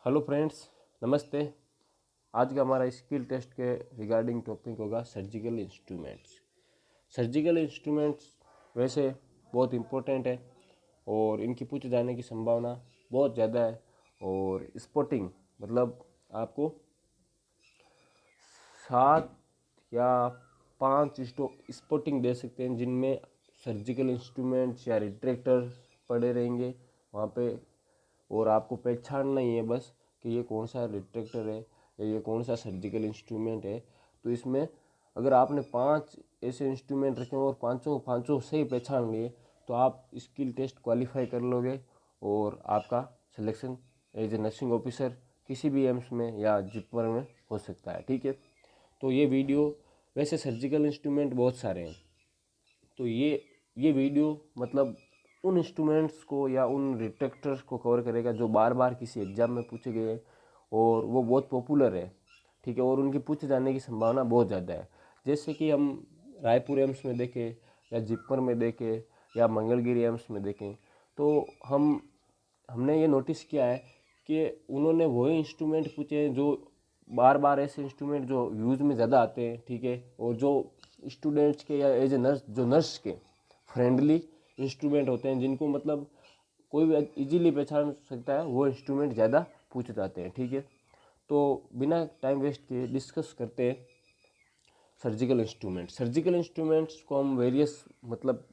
Hello friends, नमस्ते। आज का हमारा स्किल टेस्ट के रिगार्डिंग टॉपिक होगा सर्जिकल इंस्ट्रूमेंट्स। सर्जिकल इंस्ट्रूमेंट्स वैसे बहुत इम्पोर्टेंट है और इनकी पूछे जाने की संभावना बहुत ज़्यादा है। और स्पॉटिंग मतलब आपको 7 या 5 स्पॉटिंग दे सकते हैं जिनमें सर्जिकल इंस्ट्रूमेंट्स या रिट्रैक्टर पड़े रहेंगे वहाँ पे, और आपको पहचानना ही है बस कि ये कौन सा रिट्रैक्टर है या ये कौन सा सर्जिकल इंस्ट्रूमेंट है। तो इसमें अगर आपने 5 ऐसे इंस्ट्रूमेंट रखे और पाँचों से ही पहचान लिए तो आप स्किल टेस्ट क्वालिफाई कर लोगे और आपका selection as a nursing officer किसी भी एम्स में या जिपमर में हो सकता है। ठीक है, तो ये वीडियो वैसे सर्जिकल इंस्ट्रूमेंट बहुत सारे हैं, तो ये वीडियो मतलब उन इंस्ट्रूमेंट्स को या उन रिट्रैक्टर्स को कवर करेगा जो बार बार किसी एग्जाम में पूछे गए हैं और वो बहुत पॉपुलर है। ठीक है, और उनकी पूछे जाने की संभावना बहुत ज़्यादा है। जैसे कि हम रायपुर एम्स में देखें या जिपमर में देखें या मंगलगिरी एम्स में देखें, तो हमने ये नोटिस किया है कि उन्होंने वही इंस्ट्रूमेंट पूछे हैं जो बार बार, ऐसे इंस्ट्रूमेंट जो यूज़ में ज़्यादा आते हैं। ठीक है, और जो स्टूडेंट्स के या एज ए नर्स, जो नर्स के फ्रेंडली इंस्ट्रूमेंट होते हैं जिनको मतलब कोई भी इजीली पहचान सकता है, वो इंस्ट्रूमेंट ज़्यादा पूछे जाते हैं। ठीक है, तो बिना टाइम वेस्ट किए डिस्कस करते हैं सर्जिकल इंस्ट्रूमेंट। सर्जिकल इंस्ट्रूमेंट्स को हम वेरियस मतलब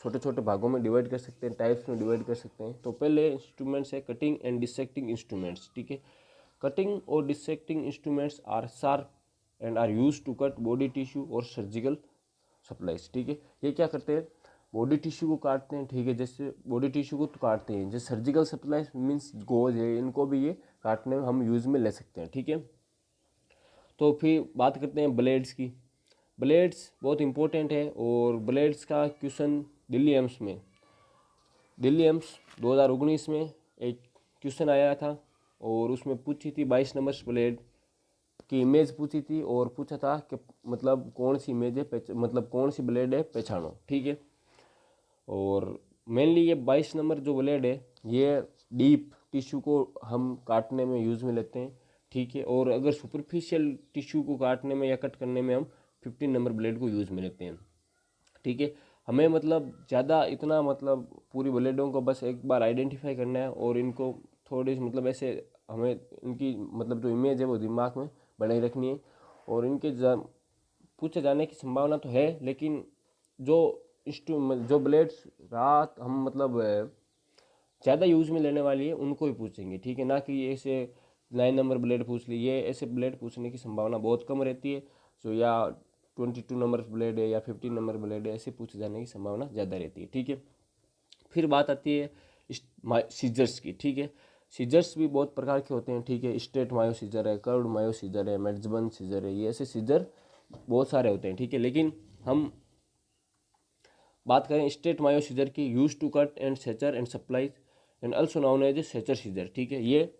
छोटे छोटे भागों में डिवाइड कर सकते हैं, टाइप्स में डिवाइड कर सकते हैं। तो पहले इंस्ट्रूमेंट्स है कटिंग एंड डिसेक्टिंग इंस्ट्रूमेंट्स। ठीक है, कटिंग और dissecting instruments are sharp and are use to cut body tissue और सर्जिकल सप्लाईज। ठीक है, ये क्या करते हैं, बॉडी टिश्यू को काटते हैं। ठीक है, जैसे बॉडी टिश्यू को तो काटते हैं, जैसे सर्जिकल सप्लाईज मीन्स गोज है, इनको भी ये काटने में हम यूज़ में ले सकते हैं। ठीक है, तो फिर बात करते हैं ब्लेड्स की। ब्लेड्स बहुत इंपॉर्टेंट है और ब्लेड्स का क्वेश्चन दिल्ली एम्स 2019 में एक क्वेश्चन आया था और उसमें पूछी थी 22 नंबर ब्लेड की इमेज पूछी थी और पूछा था कि मतलब कौन सी इमेज है, मतलब कौन सी ब्लेड है, पहचानो। ठीक है, और मेनली ये 22 नंबर जो ब्लेड है ये डीप टिश्यू को हम काटने में यूज़ में लेते हैं। ठीक है, और अगर सुपरफिशियल टिश्यू को काटने में या कट करने में हम 15 नंबर ब्लेड को यूज़ में लेते हैं। ठीक है, हमें मतलब ज़्यादा इतना मतलब पूरी ब्लेडों को बस एक बार आइडेंटिफाई करना है और इनको थोड़ी सी मतलब ऐसे हमें इनकी मतलब जो इमेज है वो दिमाग में बनाए रखनी है। और इनके पूछे जाने की संभावना तो है, लेकिन जो ब्लेड्स रात हम मतलब ज़्यादा यूज़ में लेने वाली है उनको ही पूछेंगे। ठीक है, ना कि ऐसे 9 नंबर ब्लेड पूछ ली, ये ऐसे ब्लेड पूछने की संभावना बहुत कम रहती है। जो या 22 नंबर ब्लेड है या 15 नंबर ब्लेड है, ऐसे पूछे जाने की संभावना ज़्यादा रहती है। ठीक है, फिर बात आती है सीजर्स की। ठीक है, सीजर्स भी बहुत प्रकार के होते हैं। ठीक है, स्ट्रेट मायो सीजर है, कर्व्ड मायो सीजर है, मेड्सबर्न सीजर है, ये ऐसे सीजर बहुत सारे होते हैं। ठीक है, लेकिन हम बात करें स्ट्रेट मायो सीजर की, use to cut and suture and supplies and also known as a suture scissor. ठीक है, ये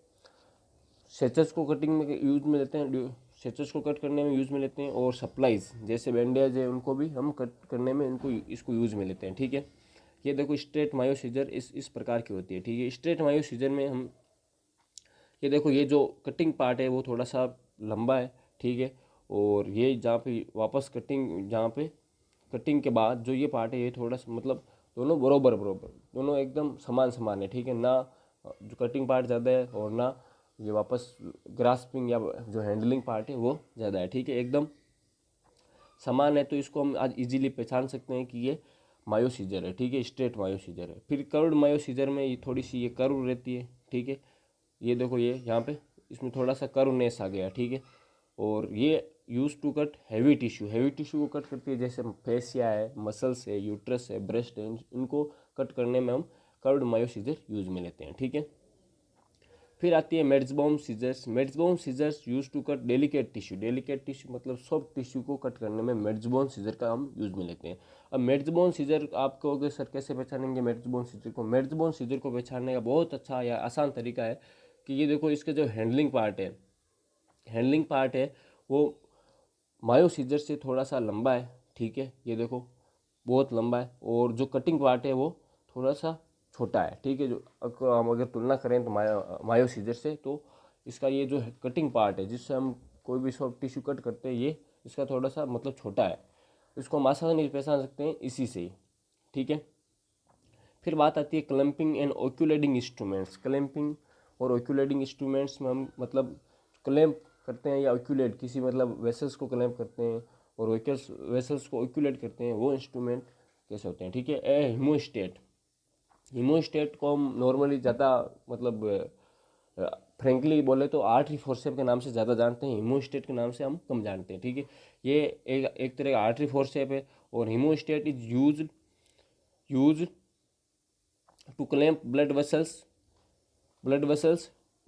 सेचर्स को कटिंग में यूज में लेते हैं, सेचर्स को कट करने में यूज़ में लेते हैं, और सप्लाईज जैसे बैंडेज है उनको भी हम कट करने में इसको यूज़ में लेते हैं। ठीक है, ये देखो स्ट्रेट मायो सीजर इस प्रकार की होती है। ठीक है, स्ट्रेट मायो सीजर में हम ये देखो, ये जो कटिंग पार्ट है वो थोड़ा सा लंबा है। ठीक है, और ये जहाँ पे वापस जहाँ पे कटिंग के बाद जो ये पार्ट है ये थोड़ा सा मतलब दोनों बरोबर दोनों एकदम समान समान है। ठीक है, ना जो कटिंग पार्ट ज़्यादा है और ना ये वापस ग्रास्पिंग या जो हैंडलिंग पार्ट है वो ज़्यादा है। ठीक है, एकदम समान है, तो इसको हम आज इजीली पहचान सकते हैं कि ये मायो सीजर है। ठीक है, स्ट्रेट मायो सीजर है। फिर कर्व्ड मायो सीजर में ये थोड़ी सी ये कर्व रहती है। ठीक है, ये देखो ये यहाँ पे इसमें थोड़ा सा कर्वनेस आ गया। ठीक है, और ये use to cut heavy tissue को कट करती है, जैसे फेसिया है, मसल्स है, यूट्रस है, ब्रेस्ट है, इनको कट करने में हम कर्व्ड मायो सीजर यूज में लेते हैं। ठीक है, फिर आती है Metzenbaum scissors use to cut delicate tissue मतलब सॉफ्ट टिश्यू को कट करने में मेड्सबाउम सीजर का हम यूज में लेते हैं। अब मेड्सबाउम सीजर आप कहोगे सर कैसे पहचानेंगे मेड्सबाउम सीजर को पहचानने का बहुत अच्छा या आसान तरीका है कि ये देखो, इसका जो हैंडलिंग पार्ट है वो मायो सीजर से थोड़ा सा लंबा है। ठीक है, ये देखो बहुत लंबा है, और जो कटिंग पार्ट है वो थोड़ा सा छोटा है। ठीक है, जो हम अगर तुलना करें तो मायो सीजर से, तो इसका ये जो कटिंग पार्ट है जिससे हम कोई भी सॉफ्ट टिश्यू कट करते हैं, ये इसका थोड़ा सा मतलब छोटा है, इसको हम आसानी से पहचान सकते हैं इसी से ही, ठीक है। फिर बात आती है क्लैंपिंग एंड ओक्यूलेटिंग इंस्ट्रूमेंट्स। क्लैंपिंग और ओक्यूलेटिंग इंस्ट्रूमेंट्स में हम मतलब क्लैंप करते हैं या ओक्यूलेट किसी मतलब वेसल्स को क्लैंप करते हैं और वेसल्स को ओक्यूलेट करते हैं, वो इंस्ट्रूमेंट कैसे होते हैं, ठीक है। ए हीमोस्टेट, हीमोस्टेट को हम नॉर्मली ज़्यादा मतलब फ्रेंकली बोले तो आर्टरी फोर्सेप के नाम से ज़्यादा जानते हैं, हीमोस्टेट के नाम से हम कम जानते हैं, ठीक है। ये एक तरह का आर्टरी फोर्सेप है और hemostat is use to clamp blood vessels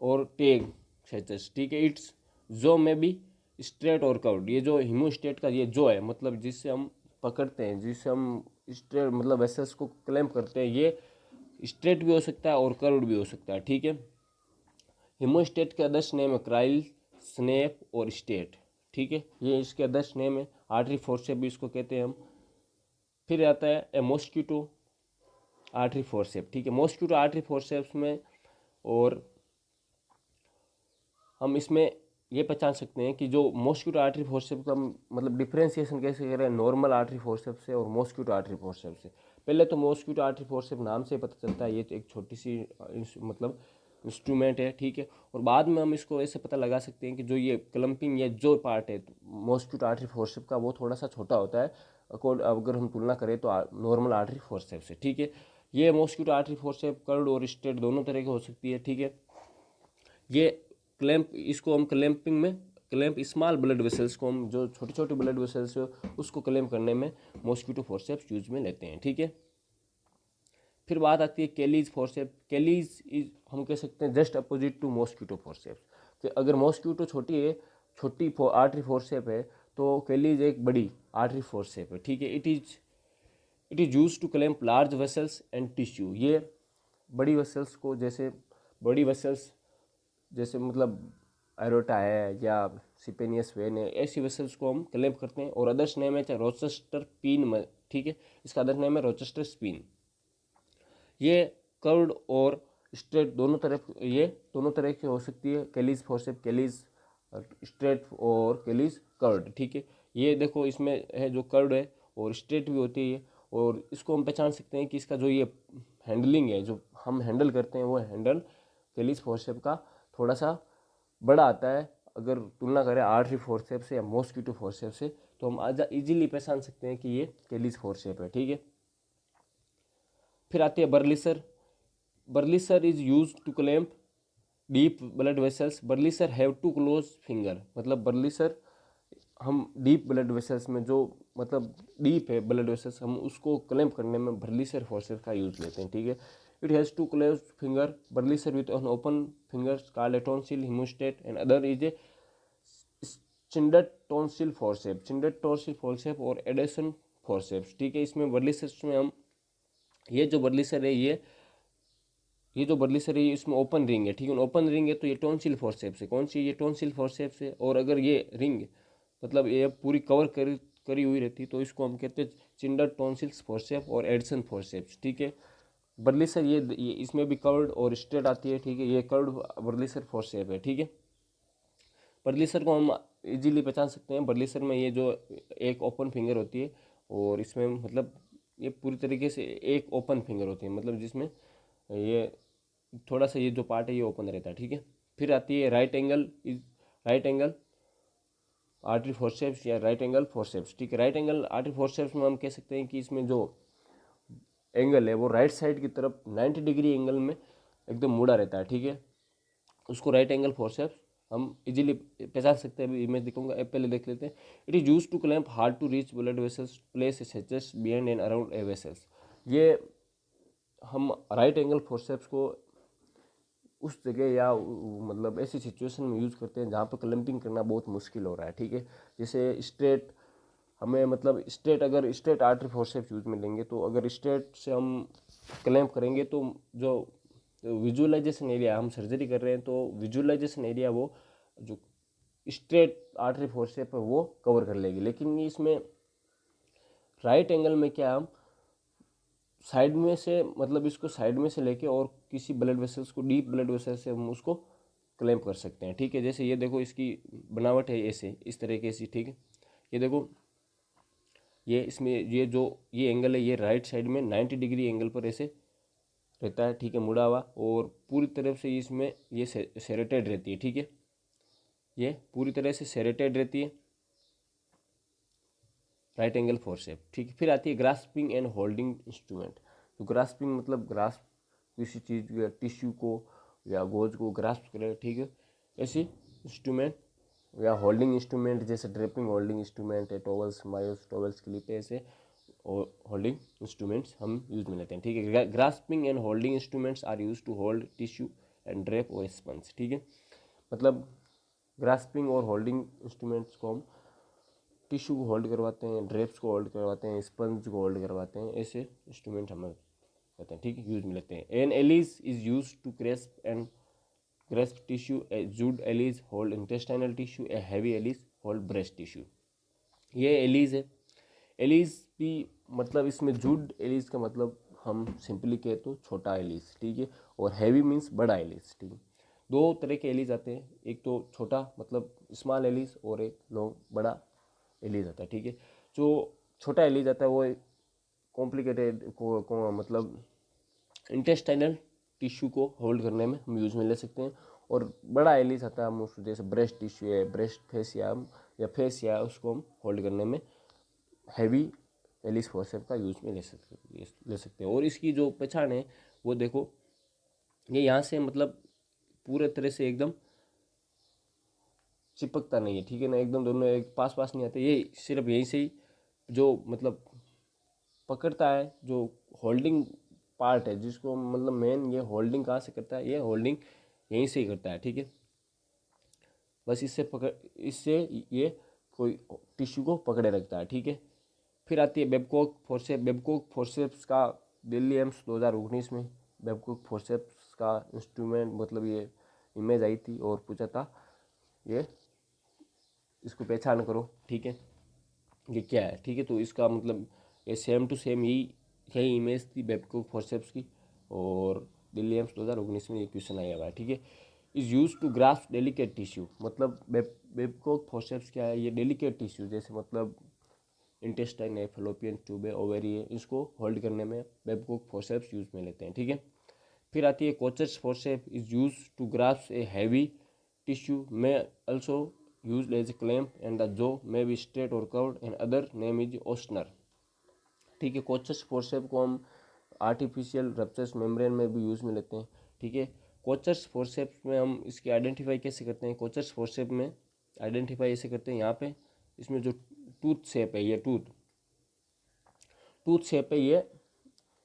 और टैग सेचेस, ठीक है। इट्स जो में भी स्ट्रेट और कर्व्ड, ये जो हीमोस्टेट का ये जो है मतलब जिससे हम पकड़ते हैं, जिससे हम स्ट्रेट मतलब वेसल्स को क्लैंप करते हैं, ये स्ट्रेट भी हो सकता है और कर्व्ड भी हो सकता है, ठीक है। हीमोस्टेट के अदर्स नेम है क्राइल, स्नेप और स्टेट, ठीक है, ये इसके अदर्स नेम है। आर्टरी फोर्सेप भी इसको कहते हैं हम। फिर आता है ए मॉस्किटो आर्टरी फोर्सेप, ठीक है। मॉस्किटो आर्टरी फोर्सेप्स में और हम इसमें ये पहचान सकते हैं कि जो मॉस्किटो आर्टरी फोर्सेप का मतलब डिफ्रेंसिएशन कैसे करें नॉर्मल आर्टरी फोर्सेप से और मॉस्किटो आर्टरी फोर्सेप से। पहले तो मॉस्किटो आर्टरी फोर्सेप नाम से पता चलता है, ये तो एक छोटी सी मतलब इंस्ट्रूमेंट है, ठीक है। और बाद में हम इसको ऐसे पता लगा सकते हैं कि जो ये क्लम्पिंग या जो पार्ट है मॉस्किटो आर्टरी फोर्सेप का, वो थोड़ा सा छोटा होता है अगर हम तुलना करें तो नॉर्मल आर्टरी फोर्सेप से, ठीक है। ये मॉस्किटो आर्टरी फोर्सेप कर्व्ड और स्ट्रेट दोनों तरह की हो सकती है, ठीक है। ये क्लैंप, इसको हम क्लैंपिंग में क्लैंप स्मॉल ब्लड वेसल्स को हम जो छोटी छोटी ब्लड वेसल्स है उसको क्लैंप करने में मॉस्किटो फोर्सेप्स यूज में लेते हैं, ठीक है। फिर बात आती है केलीज फोर्सेप। केलीज इज हम कह सकते हैं just opposite to mosquito forceps, कि अगर मॉस्किटो छोटी आर्टरी फोर्सेप है तो केलीज एक बड़ी आर्टरी फोर्सेप है, ठीक है। It is use to clamp large vessels and tissue. ये बड़ी वेसल्स को बड़ी वेसल्स जैसे मतलब एरोटा है या सिपेनियस वेन है, ऐसी वेसल्स को हम क्लैंप करते हैं। और अदर्स नेम है रोचेस्टर पिन, ठीक है, इसका अदर नेम है रोचेस्टर स्पिन। ये कर्व्ड और स्ट्रेट दोनों तरह की हो सकती है। केलीज फोर्सेप, केलीज स्ट्रेट और केलीज कर्व्ड, ठीक है। ये देखो इसमें है जो कर्व्ड है और स्ट्रेट भी होती है, और इसको हम पहचान सकते हैं कि इसका जो ये हैंडलिंग है जो हम हैंडल करते हैं वो हैंडल केलीज फोर्सेप का थोड़ा सा बड़ा आता है अगर तुलना करें आर्टरी फोर्सेप से या मॉस्किटो फोर्सेप से, तो हम आज इजीली पहचान सकते हैं कि ये केलीज फोर्सेप है, ठीक है। फिर आती है Berliser. Berliser is use to clamp deep blood vessels. Berliser have two close finger, मतलब बर्लिसर हम डीप ब्लड वेसल्स में जो मतलब डीप है ब्लड वेसल्स, हम उसको क्लैंप करने में बर्लिसर फोर्सेस का यूज लेते हैं, ठीक है। It has two close finger Berliser with an open fingers called a tonsil hemostat and other is a Schnidt tonsil forcep, Schnidt tonsil forcep और एडेसन फोर्सेप्स, ठीक है। इसमें बर्लिसर में हम ये जो बर्लिसर है ये जो बर्लिसर है इसमें ओपन रिंग है, ठीक है। ओपन रिंग है तो ये टॉन्सिल फोर्सेप्स है। कौन सी? ये टॉन्सिल फोर्सेप्स है। और अगर ये रिंग मतलब ये पूरी करी हुई रहती तो इसको हम कहते हैं चिंडर टॉन्सिल्स फोर्सेप और एडसन फोर्सेप्स, ठीक है। बर्लिसर ये इसमें भी कर्व्ड और स्ट्रेट आती है, ठीक है। ये कर्व्ड बर्लिसर फोर्सेप है, ठीक है। बर्लिसर को हम इजीली पहचान सकते हैं। बर्लिसर में ये जो एक ओपन फिंगर होती है और इसमें मतलब ये पूरी तरीके से एक ओपन फिंगर होती है, मतलब जिसमें ये थोड़ा सा ये जो पार्ट है ये ओपन रहता है, ठीक है। फिर आती है राइट एंगल आर्टरी फोर्सेप्स या राइट एंगल फोर्सेप्स, ठीक है। राइट एंगल आर्टरी फोर्सेप्स में हम कह सकते हैं कि इसमें जो एंगल है वो राइट साइड की तरफ 90 डिग्री एंगल में एकदम मुड़ा रहता है, ठीक है। उसको राइट एंगल फोर्सेप्स हम इजीली पहचान सकते हैं। अभी इमेज दिखाऊंगा, पहले देख लेते हैं। It is use to clamp hard to reach blood vessels place such as beyond and around a vessels. ये हम राइट एंगल फोर्सेप्स को उस जगह या मतलब ऐसी सिचुएशन में यूज़ करते हैं जहाँ पर क्लैंपिंग करना बहुत मुश्किल हो रहा है, ठीक है। जैसे स्ट्रेट हमें मतलब अगर स्ट्रेट आर्टरी फोर्सेप्स यूज में लेंगे तो अगर स्ट्रेट से हम क्लैंप करेंगे तो जो विजुअलाइजेशन एरिया हम सर्जरी कर रहे हैं तो विजुअलाइजेशन एरिया वो जो स्ट्रेट आर्टरी फोर्सेप है वो कवर कर लेगी। लेकिन इसमें राइट एंगल में क्या हम साइड में से मतलब इसको साइड में से लेके और किसी ब्लड वेसल्स को डीप ब्लड वेसल से हम उसको क्लैंप कर सकते हैं, ठीक है। जैसे ये देखो इसकी बनावट है ऐसे, इस तरीके से, ठीक है। ये देखो ये इसमें ये एंगल है, ये राइट साइड में 90 डिग्री एंगल पर ऐसे रहता है, ठीक है, मुड़ा हुआ, और पूरी तरफ से इसमें ये सेरेटेड रहती है, ठीक है। ये पूरी तरह से सेरेटेड रहती है, राइट एंगल फोरसेप, ठीक है। फिर आती है ग्रास्पिंग एंड होल्डिंग इंस्ट्रूमेंट। तो ग्रास्पिंग मतलब ग्रास्प किसी चीज़ या टिश्यू को या गोज को ग्रास्प करे, ठीक है। ऐसे इंस्ट्रूमेंट या होल्डिंग इंस्ट्रूमेंट जैसे ड्रेपिंग होल्डिंग इंस्ट्रूमेंट है, टॉवल्स, मायोस, टॉवल्स, क्लिप, ऐसे होल्डिंग इंस्ट्रूमेंट्स हम यूज में लेते हैं, ठीक है। Grasping and holding instruments are use to hold tissue and drape और स्पंज, ठीक है। मतलब ग्रास्पिंग और होल्डिंग इंस्ट्रूमेंट्स को हम टिश्यू को होल्ड करवाते हैं, ड्रेप्स को होल्ड करवाते हैं, स्पंज को होल्ड करवाते हैं, ऐसे इंस्ट्रूमेंट हमें कहते हैं, ठीक है, यूज में लेते हैं। An Allis is use to grasp tissue, a Judd Allis hold intestinal tissue, a heavy Allis hold breast tissue. ये एलिज है। एलिज भी मतलब इसमें जूड एलिज का मतलब हम सिंपली कहे तो छोटा एलिज, ठीक है, और हैवी मीन्स बड़ा एलिज, ठीक है। दो तरह के एलिज आते हैं, एक तो छोटा मतलब स्मॉल एलिज और एक लॉन्ग बड़ा एलिज आता है, ठीक है। जो छोटा एलिज आता है वो कॉम्प्लिकेटेड को मतलब इंटेस्टाइनल टिश्यू को होल्ड करने में हम यूज में ले सकते हैं, और बड़ा एलिज आता है हम उसको जैसे ब्रेस्ट टिश्यू है, ब्रेस्ट फेसिया उसको हम होल्ड करने में हैवी एलिस फोर्सेप का यूज में ले सकते हैं। और इसकी जो पहचान है वो देखो, ये यहाँ से मतलब पूरे तरह से एकदम चिपकता नहीं है, ठीक है ना, एकदम दोनों एक पास पास नहीं आते, ये सिर्फ यहीं से ही जो मतलब पकड़ता है, जो होल्डिंग पार्ट है जिसको मतलब मेन ये होल्डिंग कहाँ से करता है, ये होल्डिंग यहीं से ही करता है, ठीक है। बस इससे ये कोई टिश्यू को पकड़े रखता है, ठीक है। फिर आती है बेबकॉक फोर्सेप। बेबकॉक फोर्सेप्स का दिल्ली एम्स 2019 में बेबकॉक फोर्सेप्स का इंस्ट्रूमेंट मतलब ये इमेज आई थी और पूछा था ये इसको पहचान करो, ठीक है, ये क्या है, ठीक है। तो इसका मतलब ये सेम टू सेम यही इमेज थी बेबकॉक फोर्सेप्स की, और दिल्ली एम्स 2019 में ये क्वेश्चन आया हुआ है, ठीक है। Is use to grasp delicate tissue. मतलब बेबकॉक फोर्सेप्स क्या है, ये डेलिकेट टिश्यू जैसे मतलब इंटेस्टाइन है, फैलोपियन ट्यूब है, ओवेरी है, इसको होल्ड करने में बेबकॉक फोर्सेप्स यूज में लेते हैं, ठीक है। फिर आती है Kocher's forcep. Is use to grasp a heavy tissue, may also used as a clamp, and the jaw may be straight or curved, and other name is Ostner, ठीक है। कोचस फोर्सेप को हम आर्टिफिशियल रप्चर्स मेम्ब्रेन में भी use में लेते हैं, ठीक है। कोचस फोर्सेप में हम इसकी आइडेंटिफाई कैसे करते हैं, कोचस फोर्सेप में आइडेंटिफाई ऐसे करते हैं, यहाँ पे इसमें जो टूथ शेप है, ये टूथ शेप है, ये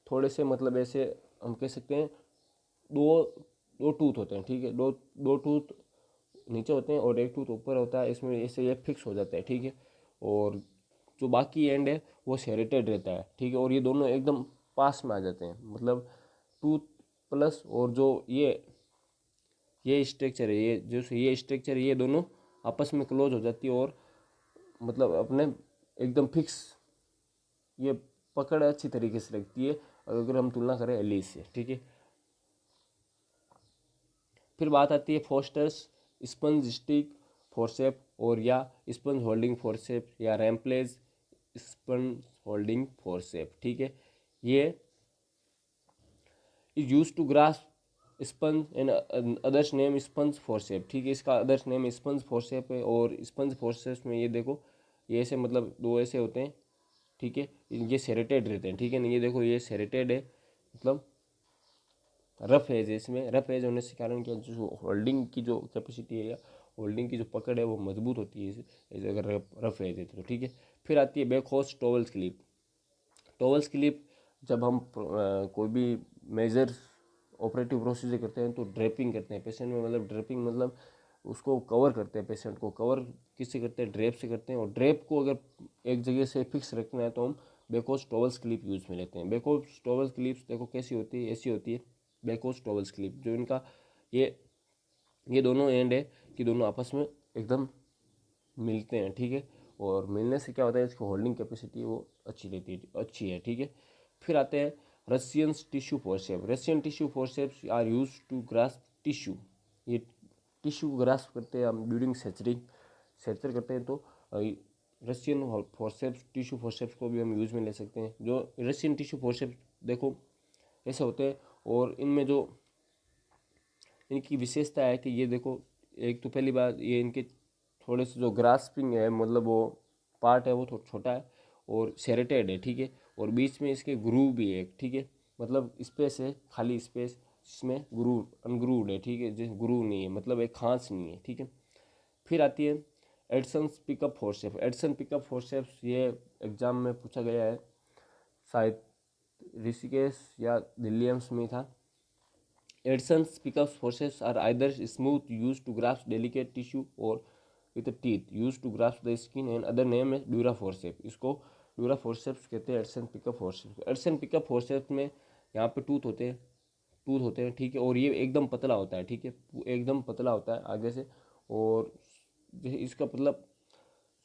थोड़े से मतलब ऐसे हम कह सकते हैं दो दो टूथ होते हैं, ठीक है, दो टूथ नीचे होते हैं और एक टूथ ऊपर होता है, इसमें ऐसे ये फिक्स हो जाता है, ठीक है। और जो बाकी एंड है वो सेरेटेड रहता है, ठीक है, और ये दोनों एकदम पास में आ जाते हैं, मतलब टूथ प्लस और जो ये स्ट्रक्चर है, ये स्ट्रक्चर ये दोनों आपस में क्लोज हो जाती है, और मतलब अपने एकदम फिक्स ये पकड़ अच्छी तरीके से रखती है अगर हम तुलना करें एलिस से, ठीक है। फिर बात आती है फोस्टर्स स्पंज स्टिक फोर्सेप और या स्पंज होल्डिंग फोर्सेप या रैम्पलेज स्पंज होल्डिंग फोर्सेप, ठीक है। ये is use to grasp sponge and others name sponge forcep, ठीक है। इसका अदर्स नेम स्पंज फोर्सेप है, और स्पंज फोर्सेप में ये देखो ये ऐसे मतलब दो ऐसे होते हैं, ठीक है, ये सेरेटेड रहते हैं, ठीक है ना। ये देखो ये सेरेटेड है, मतलब रफ एज है, इसमें रफ एज होने से कारण क्या, जो होल्डिंग की जो कैपेसिटी है या होल्डिंग की जो पकड़ है वो मजबूत होती है ऐसे अगर रफ एज है तो, ठीक है। फिर आती है back horse towel slip. Towel slip जब हम कोई भी मेजर ऑपरेटिव प्रोसीजर करते हैं तो ड्रेपिंग करते हैं पेशेंट में, मतलब ड्रेपिंग मतलब उसको कवर करते हैं, पेशेंट को कवर किससे करते हैं, ड्रेप से करते हैं। और ड्रेप को अगर एक जगह से फिक्स रखना है तो हम बैकहॉर्स टॉवल स्लिप यूज में लेते हैं। बैकहॉर्स टॉवल स्लिप्स देखो कैसी होती है, ऐसी होती है बैकहॉर्स टॉवल स्लिप, जो इनका ये दोनों एंड है कि दोनों आपस में एकदम मिलते हैं, ठीक है। और मिलने से क्या होता है, इसकी होल्डिंग कैपेसिटी वो अच्छी रहती है, अच्छी है, ठीक है। फिर आते हैं Russian tissue forcep. Russian tissue forceps are use to grasp tissue, ये टिश्यू को ग्रास्प करते हैं हम ड्यूरिंग सेचर करते हैं, तो रशियन फोर्सेप्स टिश्यू फोर्सेप्स को भी हम यूज में ले सकते हैं। जो रशियन टिश्यू फोर्सेप्स देखो ऐसे होते हैं, और इनमें जो इनकी विशेषता है कि ये देखो, एक तो पहली बात ये इनके थोड़े से जो ग्रास्पिंग है, मतलब वो पार्ट है वो थोड़ा छोटा है और सेरेटेड है, ठीक है। और बीच में इसके ग्रूव भी है, ठीक है, मतलब स्पेस है, खाली स्पेस, जिसमें ग्रूव अनग्रूव्ड है, ठीक है, जिस ग्रूव नहीं है, मतलब एक खांच नहीं है, ठीक है। फिर आती है Edson pickup forceps. Edson pickup forceps ये एग्जाम में पूछा गया है, शायद ऋषिकेश या दिल्ली एम्स में था। Edson's pickup forceps are either smooth, used to grasp delicate tissue, or with the teeth, used to grasp the skin, and other name है ड्यूरा फोर्सेप। इसको ड्यूरा फोर्सेप्स कहते हैं, Edson pickup forceps. Edson pickup forceps में यहाँ पे tooth होते हैं, ठीक है, और ये एकदम पतला होता है, ठीक है, एकदम पतला होता है आगे से, और जैसे इसका मतलब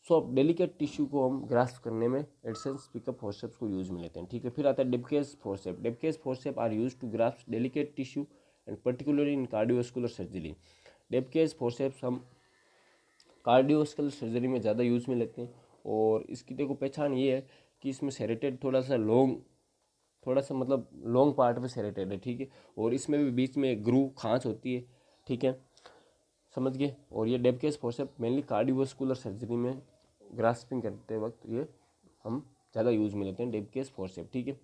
सॉफ्ट डेलिकेट टिश्यू को हम ग्रास्प करने में एडसन पिकअप फोर्सेप्स को यूज में लेते हैं, ठीक है। फिर आता है DeBakey forcep. DeBakey forcep are use to grasp delicate tissue and particularly in cardiovascular surgery. DeBakey forceps हम कार्डियोवास्कुलर सर्जरी में ज़्यादा यूज़ में लेते हैं, और इसकी देखो पहचान ये है कि इसमें सेरेटेड थोड़ा सा मतलब लॉन्ग पार्ट में सेरेटेड है, ठीक है, और इसमें भी बीच में एक ग्रूव खांच होती है, ठीक है, समझ गए। और ये डेबकेस फोर्सेप मेनली कार्डियोवास्कुलर सर्जरी में ग्रास्पिंग करते वक्त ये हम ज़्यादा यूज़ में लेते हैं, डेबकेस फोर्सेप, ठीक है।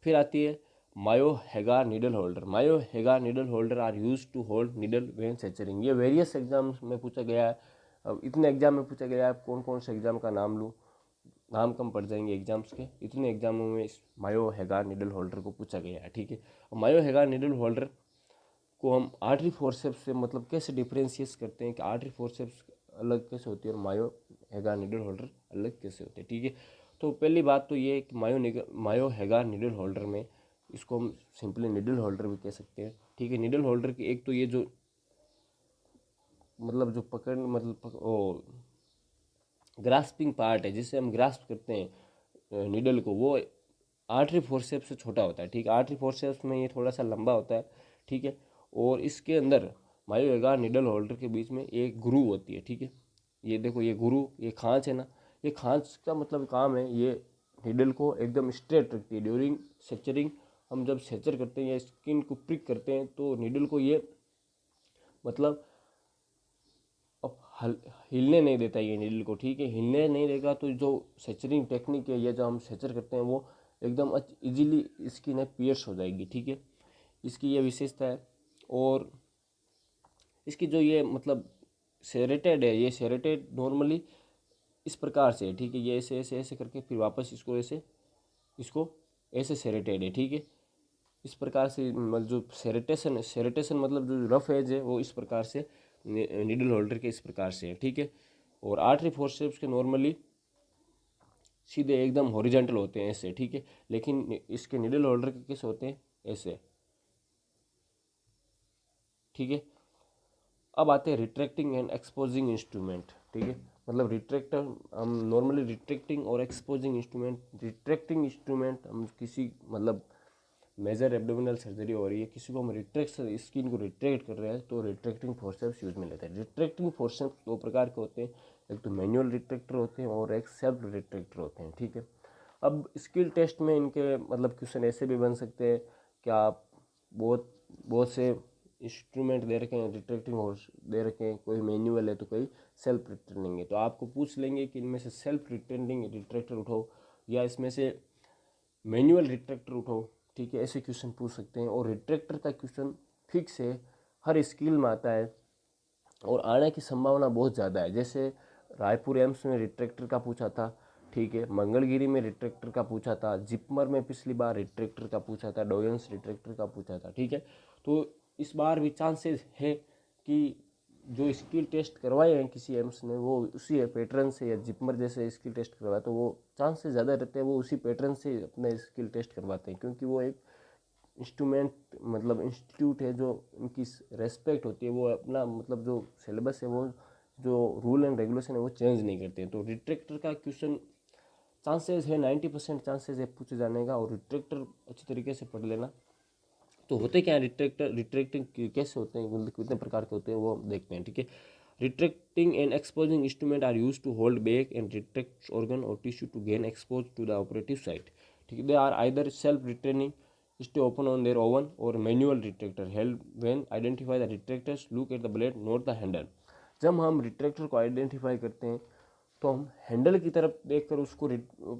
फिर आती है Mayo Hegar needle holder. Mayo Hegar needle holder are use to hold needle when suturing. ये वेरियस एग्जाम्स में पूछा गया है। अब इतने एग्जाम में पूछा गया है, कौन कौन से एग्जाम का नाम लूँ, नाम कम पड़ जाएंगे एग्जाम्स के, इतने एग्जामों में इस मायो हेगार नीडल होल्डर को पूछा गया है, ठीक है। मायो हेगार नीडल होल्डर को हम आर्टरी फोर्सेप्स से मतलब कैसे डिफ्रेंशिएट करते हैं कि आर्टरी फोर्सेप्स अलग कैसे होती है और मायो हेगार नीडल होल्डर अलग कैसे होते हैं, ठीक है। तो पहली बात तो ये है कि मायो हेगार नीडल होल्डर में इसको हम सिंपली नीडल होल्डर भी कह सकते हैं, ठीक है। नीडल होल्डर की एक तो ये जो मतलब जो पकड़ मतलब ग्रास्पिंग पार्ट है जिससे हम ग्रास्प करते हैं नीडल को, वो आर्टरी फोर्सेप्स से छोटा होता है, ठीक है। आर्टरी फोर्सेप्स में ये थोड़ा सा लंबा होता है, ठीक है, और इसके अंदर मायो हेगार नीडल होल्डर के बीच में एक ग्रूव होती है, ठीक है। ये देखो ये ग्रूव, ये खांच है ना, ये खांच का मतलब काम है ये नीडल को एकदम स्ट्रेट रखती है। ड्यूरिंग सेचरिंग हम जब सेचर करते हैं या स्किन को प्रिक करते हैं तो नीडल को ये मतलब अब हिलने नहीं देता ये नीडल को, ठीक है। हिलने नहीं देगा तो जो सेचरिंग टेक्निक है, ये जो हम सेचर करते हैं वो एकदम इजीली स्किन है पियर्स हो जाएगी, ठीक है। इसकी ये विशेषता है। और इसकी जो ये मतलब सेरेटेड है, ये सेरेटेड नॉर्मली इस प्रकार से है, ठीक है, ये ऐसे ऐसे ऐसे करके फिर वापस इसको ऐसे सेरेटेड है, ठीक है। इस प्रकार से मतलब जो सेरेटेशन मतलब जो रफ एज है वो इस प्रकार से नीडल होल्डर के इस प्रकार से है, ठीक है। और आर्टरी फोर्सेप्स के नॉर्मली सीधे एकदम हॉरिजॉन्टल होते हैं ऐसे, ठीक है, लेकिन इसके नीडल होल्डर के कैसे होते हैं ऐसे, ठीक है। अब आते हैं रिट्रैक्टिंग एंड एक्सपोजिंग इंस्ट्रूमेंट, ठीक है, मतलब रिट्रैक्टर हम नॉर्मली रिट्रैक्टिंग और एक्सपोजिंग रिट्रैक्टिंग इंस्ट्रूमेंट हम किसी मतलब मेजर एब्डोमिनल सर्जरी हो रही है, किसी को हम स्किन को रिट्रैक्ट कर रहे हैं तो रिट्रैक्टिंग फोर्सेप्स यूज में लेते हैं। रिट्रैक्टिंग फोर्सेप्स दो प्रकार के होते हैं, एक तो मैनुअल रिट्रैक्टर होते हैं और एक सेल्फ रिट्रैक्टर होते हैं, ठीक है। अब स्किल टेस्ट में इनके मतलब क्वेश्चन ऐसे भी बन सकते हैं कि आप बहुत बहुत से इंस्ट्रूमेंट दे रखे हैं, रिट्रैक्टिंग हॉर्स दे रखे हैं, कोई मैनुअल है तो कोई सेल्फ रिट्रैक्टिंग है, तो आपको पूछ लेंगे कि इनमें से सेल्फ रिट्रैक्टिंग रिट्रैक्टर उठाओ या इसमें से मैनुअल रिट्रैक्टर उठाओ, ठीक है, ऐसे क्वेश्चन पूछ सकते हैं। और रिट्रैक्टर का क्वेश्चन फिक्स है, हर स्किल में आता है और आने की संभावना बहुत ज़्यादा है। जैसे रायपुर एम्स में रिट्रैक्टर का पूछा था, ठीक है, मंगलगिरी में रिट्रैक्टर का पूछा था, जिपमर में पिछली बार रिट्रैक्टर का पूछा था, डोयंस रिट्रैक्टर का पूछा था, ठीक है। तो इस बार भी चांसेस है कि जो स्किल टेस्ट करवाए हैं किसी एम्स ने वो उसी पैटर्न से या जिपमर जैसे स्किल टेस्ट करवाए तो वो चांसेस ज़्यादा रहते हैं वो उसी पैटर्न से अपने स्किल टेस्ट करवाते हैं, क्योंकि वो एक इंस्ट्रूमेंट मतलब इंस्टीट्यूट है जो उनकी रेस्पेक्ट होती है, वो अपना मतलब जो सिलेबस है वो जो रूल एंड रेगुलेशन है वो चेंज नहीं करते हैं। तो रिट्रैक्टर का क्वेश्चन चांसेस है 90% चांसेस है पूछे जाने का, और रिट्रैक्टर अच्छी तरीके से पढ़ लेना, तो होते क्या है रिट्रैक्टिंग कैसे होते हैं, मतलब कितने प्रकार के होते हैं वो देखते हैं, ठीक है। Retracting and exposing instrument are use to hold back and retract organ और tissue to gain expose to the operative site, ठीक है। They are either self retaining stay open on their own or manual retractor help when identify the retractors look at the blade not the handle। जब हम retractor को identify करते हैं तो हम handle की तरफ देखकर उसको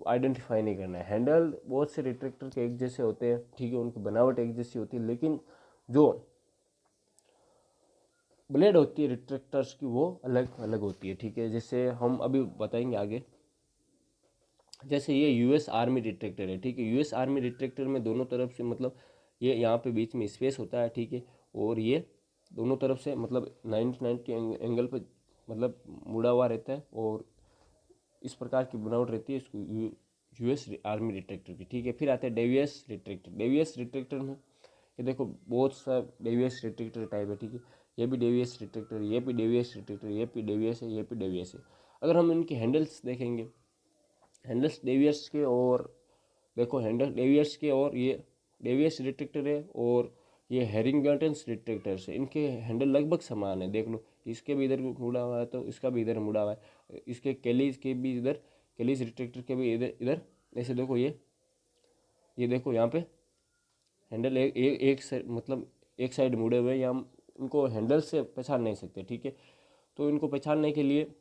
आइडेंटिफाई नहीं करना है। हैंडल बहुत से रिट्रैक्टर के एक जैसे होते हैं, ठीक है, उनकी बनावट एक जैसी होती है, लेकिन जो ब्लेड होती है रिट्रैक्टर्स की वो अलग अलग होती है, ठीक है। जैसे हम अभी बताएंगे आगे, जैसे ये यूएस आर्मी रिट्रैक्टर है, ठीक है। यूएस आर्मी रिट्रैक्टर में दोनों तरफ से मतलब ये यहाँ पे बीच में स्पेस होता है, ठीक है, और ये दोनों तरफ से मतलब 90 एंगल पे मतलब मुड़ा हुआ रहता है और इस प्रकार की बनावट रहती है इसको यूएस आर्मी रिट्रैक्टर की, ठीक है। फिर आते हैं डेवियस रिट्रैक्टर। डेवियस रिट्रैक्टर में ये देखो बहुत सा डेवियस रिट्रैक्टर टाइप है, ठीक है। ये भी डेवियस रिट्रैक्टर, ये भी डेवियस रिट्रैक्टर, ये भी डेवियस है, ये भी डेवियस है। अगर हम इनके हैंडल्स देखेंगे, हैंडल्स डेवियस के और देखो हैंडल डेवियस के और ये डेवियस रिट्रैक्टर है और ये हेरिंगटन्स रिट्रैक्टर्स है। इनके हैंडल लगभग समान है, देख लो, इसके भी इधर मुड़ा हुआ है तो इसका भी इधर मुड़ा हुआ है, इसके कैलीज के भी इधर, कैलीज रिट्रैक्टर के भी इधर इधर ऐसे देखो, ये देखो यहाँ पे हैंडल एक मतलब एक साइड मुड़े हुए हैं, हम इनको हैंडल से पहचान नहीं सकते, ठीक है। तो इनको पहचानने के लिए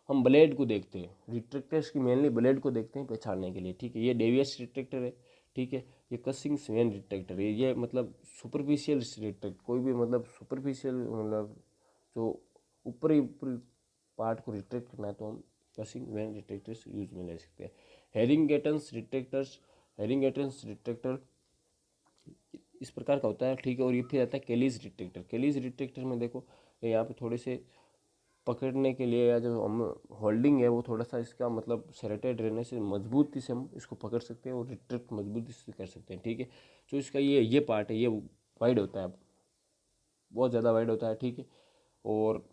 हम ब्लेड को देखते हैं, रिट्रैक्टर्स की मेनली ब्लेड को देखते हैं पहचानने के लिए, ठीक है। ये डेवियस रिट्रैक्टर है, ठीक है। ये कसिंग स्वेन रिट्रैक्टर है, ये मतलब सुपरफिशियल रिट्रैक्ट, कोई भी मतलब सुपरफिशियल मतलब जो ऊपरी पार्ट को रिट्रैक्ट करना है तो हम कसिंग स्वेन रिट्रैक्टर्स यूज में ले सकते हैं। हेरिंगटन्स रिट्रैक्टर्स, हेरिंगटन्स रिट्रैक्टर इस प्रकार का होता है, ठीक है। और ये फिर आता है कैलीज रिट्रैक्टर। कैलीज रिट्रैक्टर में देखो यहाँ पे थोड़े से पकड़ने के लिए या जो हम होल्डिंग है वो थोड़ा सा इसका मतलब सेरेटेड रहने से मजबूती से हम इसको पकड़ सकते हैं और रिट्रैक्ट मजबूती से कर सकते हैं, ठीक है। तो इसका ये पार्ट है, ये वाइड होता है, बहुत ज़्यादा वाइड होता है, ठीक है। और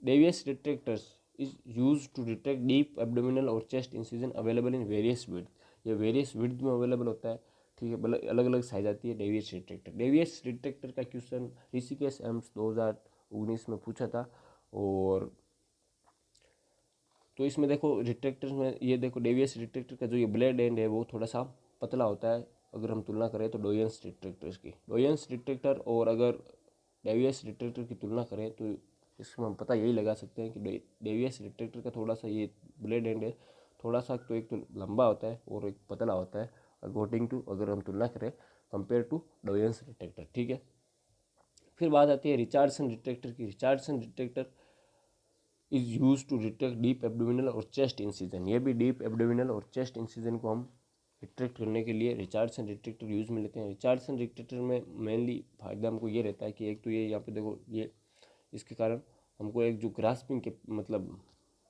Deaver retractors is use to retract deep abdominal और chest incision available in various width. ये वेरियस विड्थ में अवेलेबल होता है, ठीक है। अलग अलग साइज आती है डेवियस रिट्रैक्टर। डेवियस रिट्रैक्टर का क्वेश्चन ऋषिकेश एम्स 2019 में पूछा था। और तो इसमें देखो रिट्रैक्टर में ये देखो डेवियस रिट्रैक्टर का जो ये ब्लेड एंड है वो थोड़ा सा पतला होता है अगर हम तुलना करें तो डोयंस रिट्रैक्टर्स की। डोयंस रिट्रैक्टर और अगर डेवियस रिट्रैक्टर की तुलना करें तो इसमें हम पता यही लगा सकते हैं कि डेवियस रिट्रैक्टर का थोड़ा सा ये ब्लेड एंड है थोड़ा सा तो एक तो लंबा होता है और एक पतला होता है अकॉर्डिंग टू, अगर हम तुलना करें कंपेयर टू डोयंस रिट्रैक्टर, ठीक है। फिर बात आती है रिचार्डसन रिट्रैक्टर की। Richardson retractor is use to retract deep abdominal और चेस्ट इंसिजन। ये भी डीप एब्डोमिनल और चेस्ट इंसिजन को हम रिट्रैक्ट करने के लिए रिचार्डसन रिट्रैक्टर यूज में लेते हैं। रिचार्डसन रिट्रैक्टर में मेनली फायदा हमको ये रहता है कि एक तो ये यहाँ पे देखो ये इसके कारण हमको एक जो ग्रास्पिंग के मतलब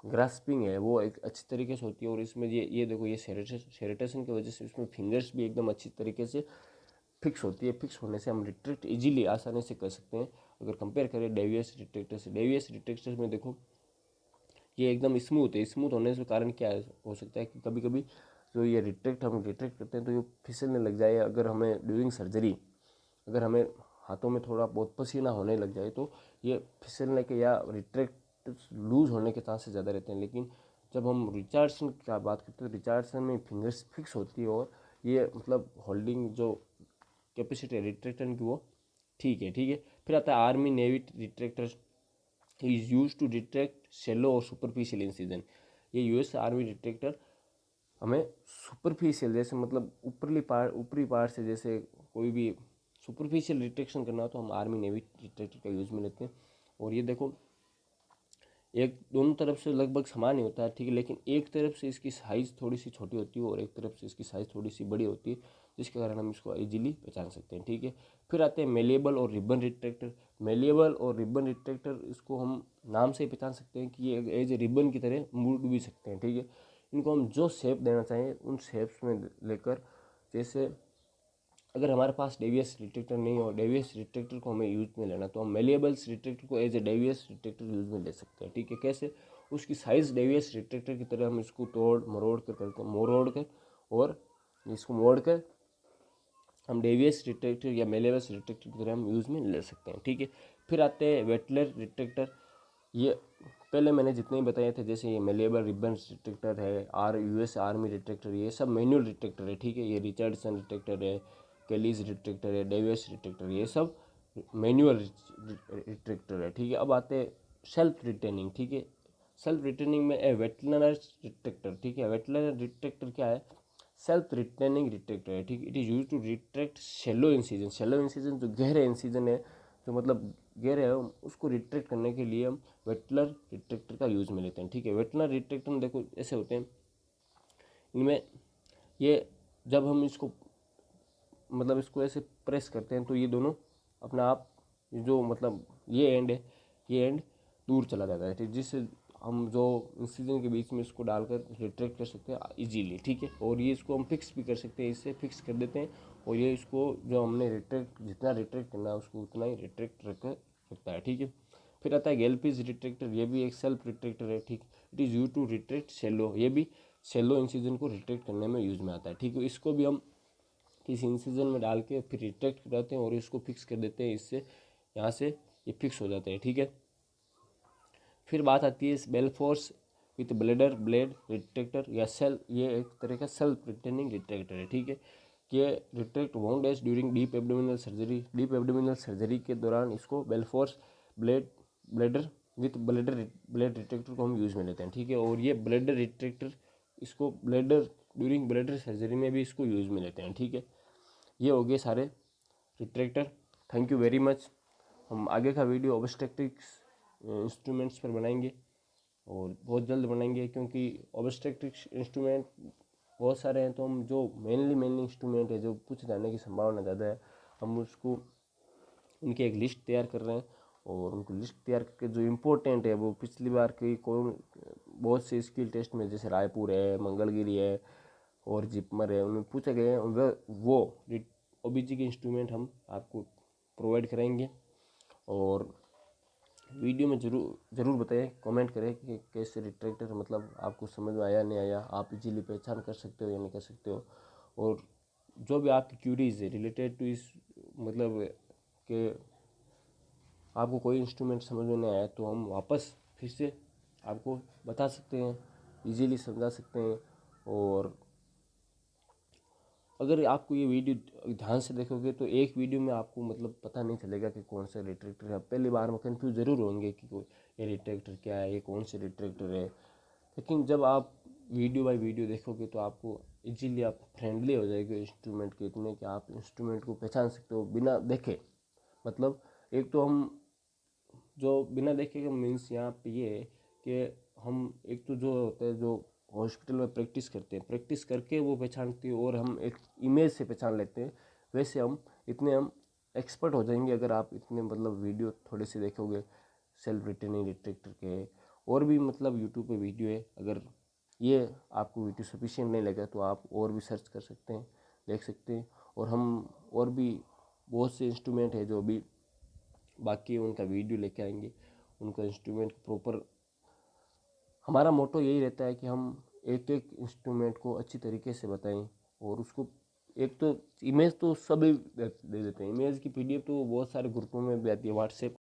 ग्रास्पिंग है वो एक अच्छी तरीके से होती है। और इसमें ये देखो ये सेरेटेशन की वजह से इसमें फिंगर्स भी एकदम अच्छी तरीके से फिक्स होती है। फिक्स होने से हम रिट्रैक्ट इजीली आसानी से कर सकते हैं अगर कंपेयर करें डेवियस रिट्रैक्टर से। डेवियस रिट्रैक्टर में देखो ये एकदम स्मूथ है। स्मूथ होने से कारण क्या हो सकता है कि कभी कभी जो ये हम रिट्रैक्ट करते हैं तो ये फिसलने लग जाए। अगर हमें ड्यूरिंग सर्जरी अगर हमें हाथों में थोड़ा बहुत पसीना होने लग जाए तो ये फिसलने के या रिट्रैक्ट लूज होने के चांसेस ज़्यादा रहते हैं। लेकिन जब हम रिचार्डसन की बात करते हैं तो रिचार्डसन में फिंगर्स फिक्स होती है और ये मतलब होल्डिंग जो कैपेसिटी है रिट्रैक्टर की वो ठीक है, ठीक है। फिर आता है army navy retractor is use to detect shallow और सुपरफिशियल इंसिजन। ये यूएस आर्मी डिटेक्टर हमें सुपरफिशियल जैसे मतलब ऊपरी पार्ट से जैसे कोई भी सुपरफिशियल डिटेक्शन करना हो तो हम आर्मी नेवी डिटेक्टर का यूज में लेते हैं। और ये देखो एक दोनों तरफ से लगभग समान ही होता है, ठीक है। लेकिन एक तरफ से इसकी साइज़ थोड़ी सी छोटी होती है और एक तरफ से इसकी साइज़ थोड़ी सी बड़ी होती है जिसके कारण हम इसको इजीली पहचान सकते हैं, ठीक है। फिर आते हैं मेलिएबल और रिबन रिट्रैक्टर। मेलिएबल और रिबन रिट्रैक्टर इसको हम नाम से ही पहचान सकते हैं कि ये एज ए रिबन की तरह मुड़ भी सकते हैं, ठीक है। इनको हम जो शेप देना चाहें उन शेप्स में लेकर, जैसे अगर हमारे पास डेवियस रिट्रैक्टर नहीं हो, डेवियस रिट्रैक्टर को हमें यूज में लेना तो हम मेलिएबल्स रिट्रैक्टर को as a Deaver's retractor use में ले सकते हैं, ठीक है। कैसे? उसकी साइज़ डेवियस रिट्रैक्टर की तरह हम इसको मोड़ कर और इसको मोड़ कर हम डेवियस रिट्रैक्टर या मेलेवस रिट्रैक्टर की तरह हम यूज़ में ले सकते हैं, ठीक है। फिर आते हैं वेटलर रिट्रैक्टर। ये पहले मैंने जितने ही बताए थे, जैसे ये मेलेबल रिबन रिट्रैक्टर है, यूएस आर्मी रिट्रैक्टर, ये सब मैनुअल रिट्रैक्टर है, ठीक है। ये रिचर्डसन रिट्रैक्टर है, केलीज रिट्रैक्टर है, डेवियस रिट्रैक्टर, ये सब मैनुअल रिट्रैक्टर है, ठीक है। अब आते हैं सेल्फ रिटेनिंग, ठीक है। सेल्फ रिटेनिंग में वेटलनर रिट्रैक्टर, ठीक है। वेटलनर रिट्रैक्टर क्या है? सेल्फ रिटेनिंग रिट्रैक्टर है, ठीक है। It is use to retract shallow incision. Shallow incision जो गहरे इंसिजन है, जो मतलब गहरे है, उसको रिट्रैक्ट करने के लिए हम वेटलर रिट्रैक्टर का यूज़ में लेते हैं, ठीक है। वेटलर रिट्रैक्टर में देखो ऐसे होते हैं, इनमें ये जब हम इसको मतलब इसको ऐसे प्रेस करते हैं तो ये दोनों अपना आप जो मतलब ये एंड है, ये एंड दूर चला जाता है, ठीक, जिससे हम जो इंसिजन के बीच में इसको डालकर रिट्रैक्ट कर सकते हैं इजीली, ठीक है। और ये इसको हम फिक्स भी कर सकते हैं, इससे फिक्स कर देते हैं, और ये इसको जो हमने रिट्रैक्ट जितना रिट्रैक्ट करना है उसको उतना ही रिट्रैक्ट रखता है, ठीक है। फिर आता है गेल्फिश रिट्रैक्टर। ये भी एक सेल्फ रिट्रैक्टर है, ठीक। It is use to retract shallow. ये भी शेलो इंसिजन को रिट्रैक्ट करने में यूज में आता है, ठीक है। इसको भी हम किसी इंसिजन में डाल के फिर रिट्रैक्ट कराते हैं और इसको फिक्स कर देते हैं, इससे यहाँ से ये फिक्स हो जाते हैं, ठीक है। फिर बात आती है बेलफोर्स विथ ब्लेडर ब्लेड रिट्रैक्टर या सेल। ये एक तरह का सेल्फ रिटेनिंग रिट्रैक्टर है, ठीक है। ये retract wound during deep abdominal surgery. Deep abdominal surgery के दौरान इसको बेलफोर्स ब्लेडर विथ ब्लेड रिट्रैक्टर को हम यूज़ में लेते हैं, ठीक है। और ये ब्लेडर रिट्रैक्टर, इसको ब्लेडर ड्यूरिंग ब्लेडर सर्जरी में भी इसको यूज़ में लेते हैं, ठीक है। ये हो गए सारे retractor. Thank you very much. हम आगे का वीडियो ऑब्स्टेट्रिक्स इंस्ट्रूमेंट्स पर बनाएंगे और बहुत जल्द बनाएंगे, क्योंकि ऑब्स्टेट्रिक्स इंस्ट्रूमेंट बहुत सारे हैं, तो हम जो मेनली इंस्ट्रूमेंट है जो पूछे जाने की संभावना ज़्यादा है, हम उसको उनकी एक लिस्ट तैयार कर रहे हैं। और उनको लिस्ट तैयार करके जो इम्पोर्टेंट है, वो पिछली बार की कौन बहुत से स्किल टेस्ट में, जैसे रायपुर है, मंगलगिरी है और जिपमर है, उनमें पूछे गए हैं, वो ओबीजी के इंस्ट्रूमेंट हम आपको प्रोवाइड करेंगे। और वीडियो में ज़रूर बताएं, कमेंट करें कि कैसे रिट्रैक्टर मतलब आपको समझ में आया नहीं आया, आप इजीली पहचान कर सकते हो या नहीं कर सकते हो। और जो भी आपकी क्यूरीज है रिलेटेड टू इस मतलब कि आपको कोई इंस्ट्रूमेंट समझ में नहीं आया, तो हम वापस फिर से आपको बता सकते हैं, इजीली समझा सकते हैं। और अगर आपको ये वीडियो ध्यान से देखोगे तो एक वीडियो में आपको मतलब पता नहीं चलेगा कि कौन सा रिट्रैक्टर है। पहली बार में कंफ्यूज ज़रूर होंगे कि कोई ये रिट्रैक्टर क्या है, ये कौन से रिट्रैक्टर है, लेकिन जब आप वीडियो बाय वीडियो देखोगे तो आपको इजीली आप फ्रेंडली हो जाएगा इंस्ट्रूमेंट के इतने कि आप इंस्ट्रूमेंट को पहचान सकते हो बिना देखे। मतलब एक तो हम जो बिना देखे का मीन्स यहाँ पे ये है कि हम एक तो जो होता है जो हॉस्पिटल में प्रैक्टिस करते हैं, प्रैक्टिस करके वो पहचानते हैं और हम एक इमेज से पहचान लेते हैं, वैसे हम एक्सपर्ट हो जाएंगे अगर आप इतने मतलब वीडियो थोड़े से देखोगे सेल्फ रिटेनिंग रिट्रैक्टर के। और भी मतलब यूट्यूब पे वीडियो है, अगर ये आपको वीडियो सफिशिएंट नहीं लगा तो आप और भी सर्च कर सकते हैं, देख सकते हैं। और हम और भी बहुत से इंस्ट्रूमेंट है जो अभी बाकी उनका वीडियो लेके आएंगे, उनका इंस्ट्रूमेंट प्रॉपर। हमारा मोटो यही रहता है कि हम एक एक इंस्ट्रूमेंट को अच्छी तरीके से बताएं, और उसको एक तो इमेज तो सभी दे देते हैं, इमेज की पीडीएफ तो बहुत सारे ग्रुपों में भी आती है, व्हाट्सएप